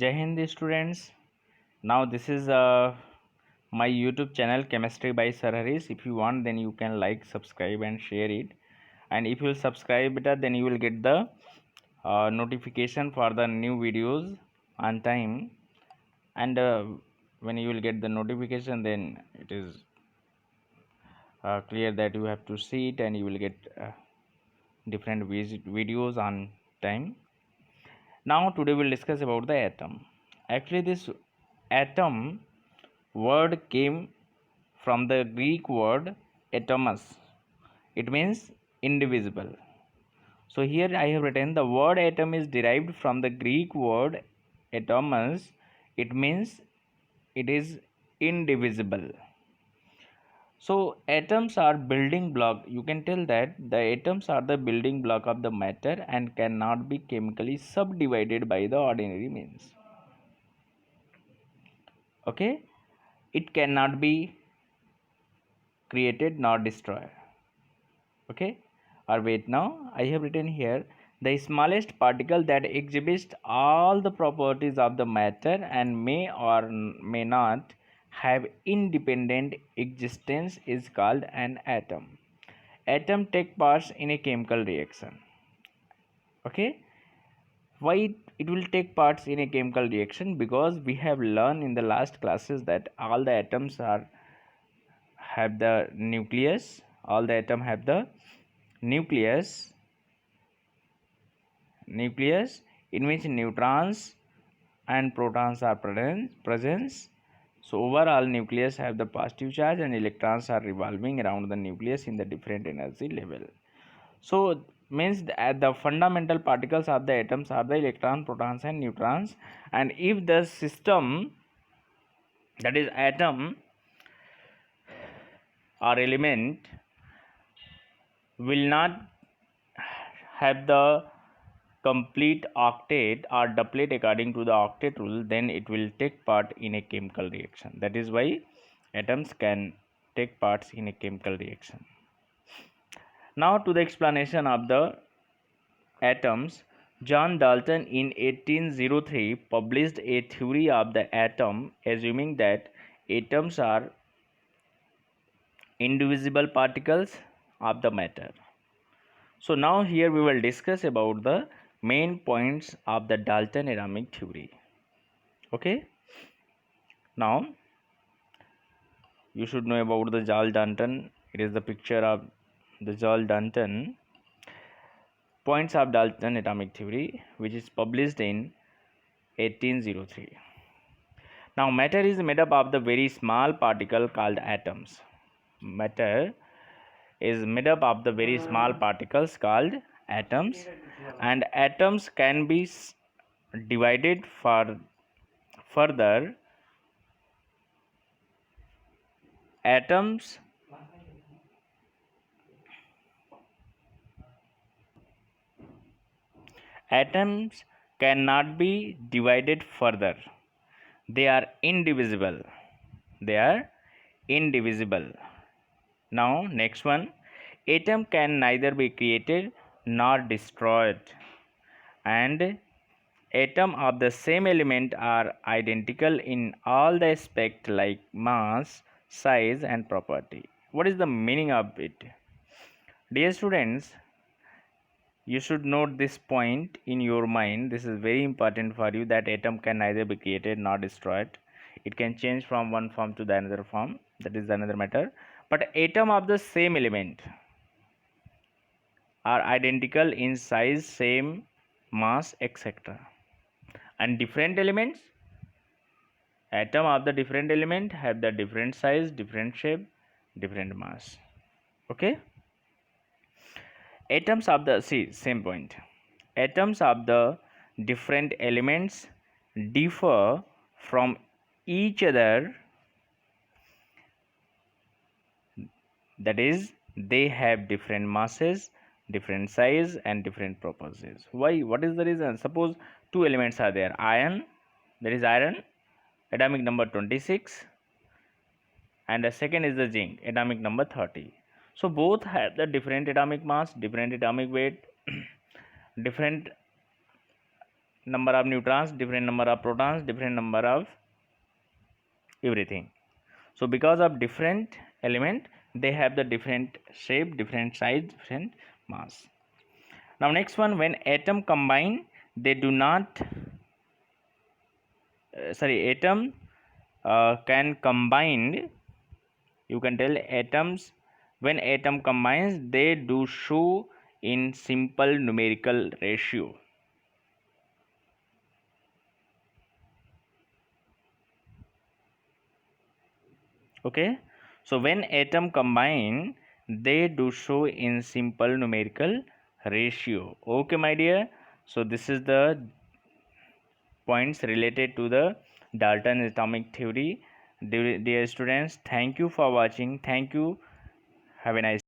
Jai Hind students. Now this is my YouTube channel Chemistry by Sir Harish. If you want, then you can like, subscribe, and share it. And if you will subscribe it, then you will get the notification for the new videos on time. And when you will get the notification, then it is clear that you have to see it, and you will get different videos on time. Now today we'll discuss about the atom. Actually, this atom word came from the Greek word atomos. It means indivisible. So here I have written the word atom is derived from the Greek word atomos. It means it is indivisible. So atoms are building block. You can tell that the atoms are the building block of the matter and cannot be chemically subdivided by the ordinary means. Okay, it cannot be created nor destroyed. Okay, or wait, now I have written here the smallest particle that exhibits all the properties of the matter and may or may not have independent existence is called an atom. Atom take parts in a chemical reaction. Okay, why it will take parts in a chemical reaction? Because we have learned in the last classes that all the atoms have the nucleus. All the atom have the nucleus in which neutrons and protons are present. So overall nucleus have the positive charge and electrons are revolving around the nucleus in the different energy level. So means the fundamental particles of the atoms are the electron, protons and neutrons. And if the system, that is atom or element, will not have the complete octet or doublet according to the octet rule, then it will take part in a chemical reaction. That is why atoms can take parts in a chemical reaction. Now to the explanation of the atoms. John Dalton in 1803 published a theory of the atom, assuming that atoms are indivisible particles of the matter. So now here we will discuss about the main points of the Dalton atomic theory. Okay, now you should know about the Joule Dalton. It is the picture of the Joule Dalton. Points of Dalton atomic theory, which is published in 1803. Now matter is made up of the very small particle called atoms. Matter is made up of the very small particles called atoms, and atoms can be divided further. Atoms cannot be divided further. They are indivisible. Now next one, atom can neither be created nor destroyed, and atoms of the same element are identical in all the aspects like mass, size and property. What is the meaning of it? Dear students, you should note this point in your mind. This is very important for you, that atom can neither be created nor destroyed. It can change from one form to the another form, that is another matter. But atom of the same element are identical in size, same mass, etc. And different elements, atom of the different element have the different size, different shape, different mass. Okay, atoms of the, see, same point, atoms of the different elements differ from each other, that is they have different masses, different size and different properties. Why? What is the reason? Suppose two elements are there, iron, that is iron, atomic number 26, and the second is the zinc, atomic number 30. So both have the different atomic mass, different atomic weight, different number of neutrons, different number of protons, different number of everything. So because of different element, they have the different shape, different size, different mass. Now next one, when atom combine, they do not atom can combine, you can tell atoms, when atom combines, they do show in simple numerical ratio. Okay, so when atom combine, they do show in simple numerical ratio. Okay my dear, so this is the points related to the Dalton atomic theory. Dear students, thank you for watching. Thank you. Have a nice